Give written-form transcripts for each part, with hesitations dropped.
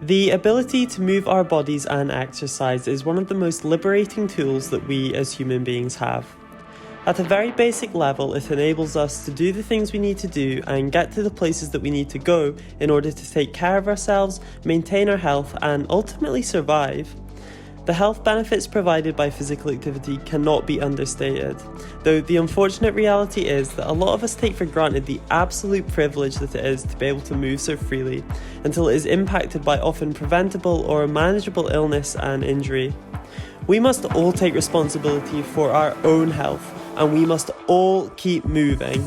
The ability to move our bodies and exercise is one of the most liberating tools that we as human beings have. At a very basic level, it enables us to do the things we need to do and get to the places that we need to go in order to take care of ourselves, maintain our health, and ultimately survive. The health benefits provided by physical activity cannot be understated, though the unfortunate reality is that a lot of us take for granted the absolute privilege that it is to be able to move so freely, until it is impacted by often preventable or manageable illness and injury. We must all take responsibility for our own health, and we must all keep moving.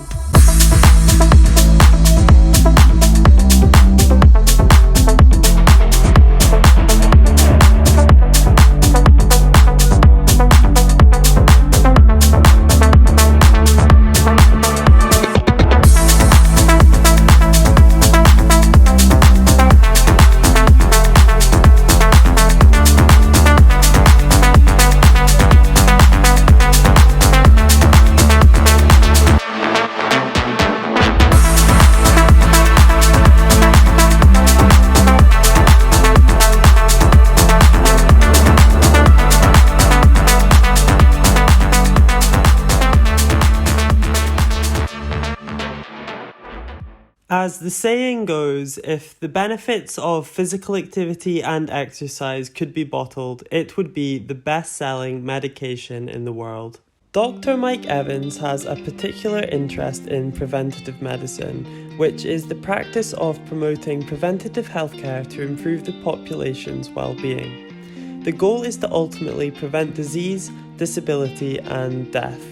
As the saying goes, if the benefits of physical activity and exercise could be bottled, it would be the best-selling medication in the world. Dr. Mike Evans has a particular interest in preventative medicine, which is the practice of promoting preventative healthcare to improve the population's well-being. The goal is to ultimately prevent disease, disability, and death.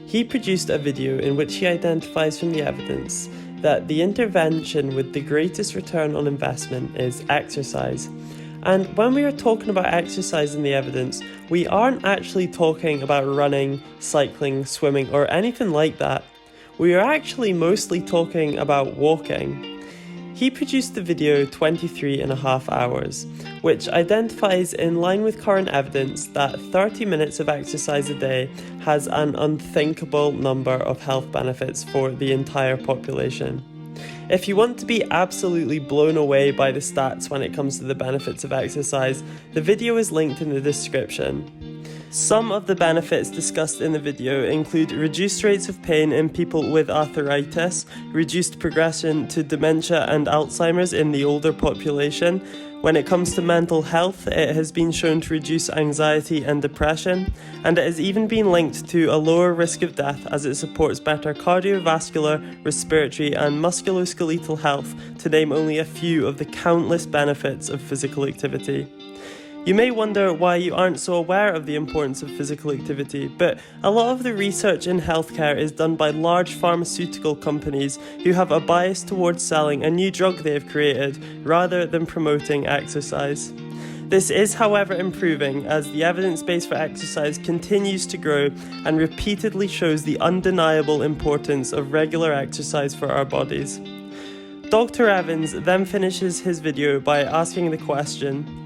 He produced a video in which he identifies from the evidence that the intervention with the greatest return on investment is exercise. And when we are talking about exercise in the evidence, we aren't actually talking about running, cycling, swimming, or anything like that. We are actually mostly talking about walking. He produced the video 23.5 hours, which identifies, in line with current evidence, that 30 minutes of exercise a day has an unthinkable number of health benefits for the entire population. If you want to be absolutely blown away by the stats when it comes to the benefits of exercise, the video is linked in the description. Some of the benefits discussed in the video include reduced rates of pain in people with arthritis, reduced progression to dementia and Alzheimer's in the older population. When it comes to mental health, it has been shown to reduce anxiety and depression, and it has even been linked to a lower risk of death as it supports better cardiovascular, respiratory and musculoskeletal health, to name only a few of the countless benefits of physical activity. You may wonder why you aren't so aware of the importance of physical activity, but a lot of the research in healthcare is done by large pharmaceutical companies who have a bias towards selling a new drug they have created rather than promoting exercise. This is, however, improving as the evidence base for exercise continues to grow and repeatedly shows the undeniable importance of regular exercise for our bodies. Dr. Evans then finishes his video by asking the question,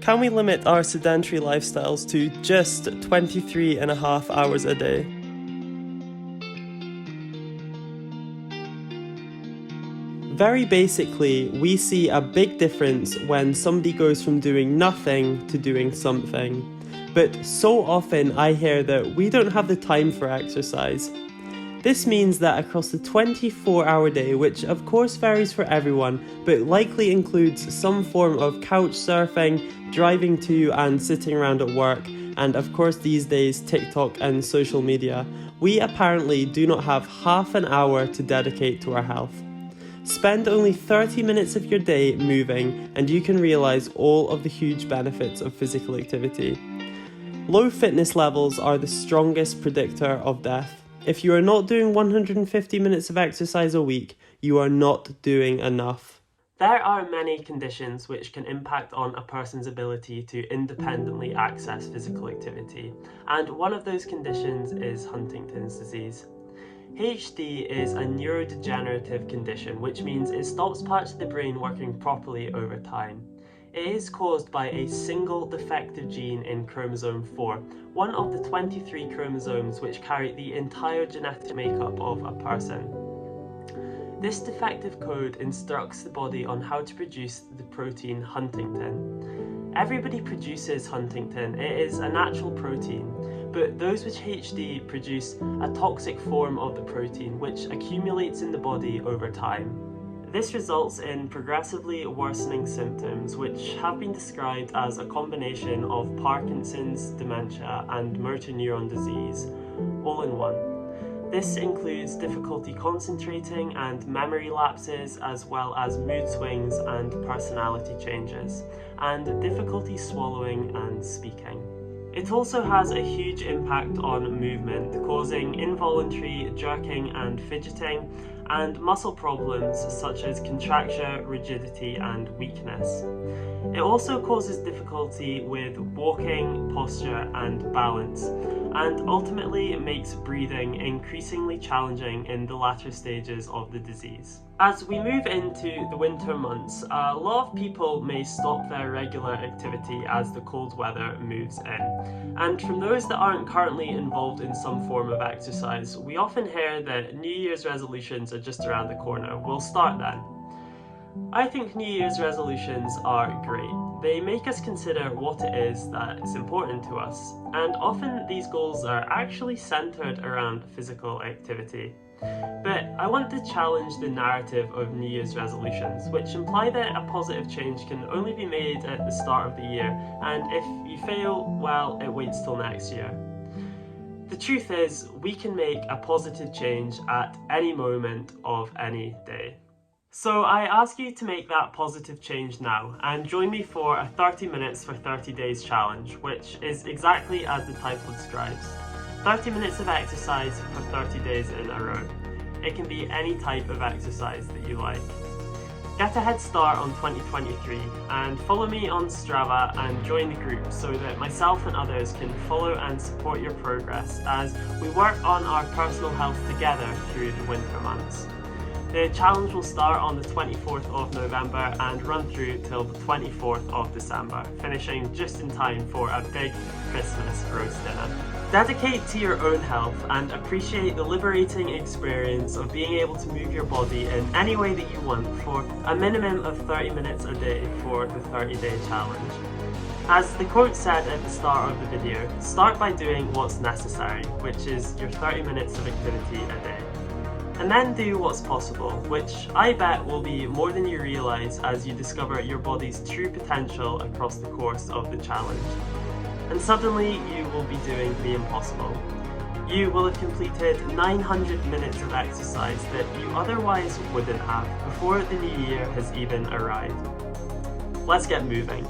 can we limit our sedentary lifestyles to just 23.5 hours a day? Very basically, we see a big difference when somebody goes from doing nothing to doing something. But so often I hear that we don't have the time for exercise. This means that across the 24-hour day, which of course varies for everyone, but likely includes some form of couch surfing, driving to and sitting around at work, and of course these days TikTok and social media, we apparently do not have half an hour to dedicate to our health. Spend only 30 minutes of your day moving and you can realise all of the huge benefits of physical activity. Low fitness levels are the strongest predictor of death. If you are not doing 150 minutes of exercise a week, you are not doing enough. There are many conditions which can impact on a person's ability to independently access physical activity, and one of those conditions is Huntington's disease. HD is a neurodegenerative condition, which means it stops parts of the brain working properly over time. It is caused by a single defective gene in chromosome 4, one of the 23 chromosomes which carry the entire genetic makeup of a person. This defective code instructs the body on how to produce the protein Huntington. Everybody produces Huntington, it is a natural protein, but those with HD produce a toxic form of the protein which accumulates in the body over time. This results in progressively worsening symptoms which have been described as a combination of Parkinson's, dementia and motor neuron disease, all in one. This includes difficulty concentrating and memory lapses, as well as mood swings and personality changes, and difficulty swallowing and speaking. It also has a huge impact on movement, causing involuntary jerking and fidgeting, and muscle problems such as contracture, rigidity, and weakness. It also causes difficulty with walking, posture, and balance, and ultimately makes breathing increasingly challenging in the latter stages of the disease. As we move into the winter months, a lot of people may stop their regular activity as the cold weather moves in. And from those that aren't currently involved in some form of exercise, we often hear that New Year's resolutions are just around the corner. We'll start then. I think New Year's resolutions are great. They make us consider what it is that is important to us, and often these goals are actually centered around physical activity. But I want to challenge the narrative of New Year's resolutions, which imply that a positive change can only be made at the start of the year, and if you fail, well, it waits till next year. The truth is, we can make a positive change at any moment of any day. So I ask you to make that positive change now and join me for a 30 minutes for 30 days challenge, which is exactly as the title describes. 30 minutes of exercise for 30 days in a row. It can be any type of exercise that you like. Get a head start on 2023 and follow me on Strava and join the group so that myself and others can follow and support your progress as we work on our personal health together through the winter months. The challenge will start on the 24th of November and run through till the 24th of December, finishing just in time for a big Christmas roast dinner. Dedicate to your own health and appreciate the liberating experience of being able to move your body in any way that you want for a minimum of 30 minutes a day for the 30-day challenge. As the quote said at the start of the video, start by doing what's necessary, which is your 30 minutes of activity a day. And then do what's possible, which I bet will be more than you realise as you discover your body's true potential across the course of the challenge. And suddenly you will be doing the impossible. You will have completed 900 minutes of exercise that you otherwise wouldn't have before the new year has even arrived. Let's get moving.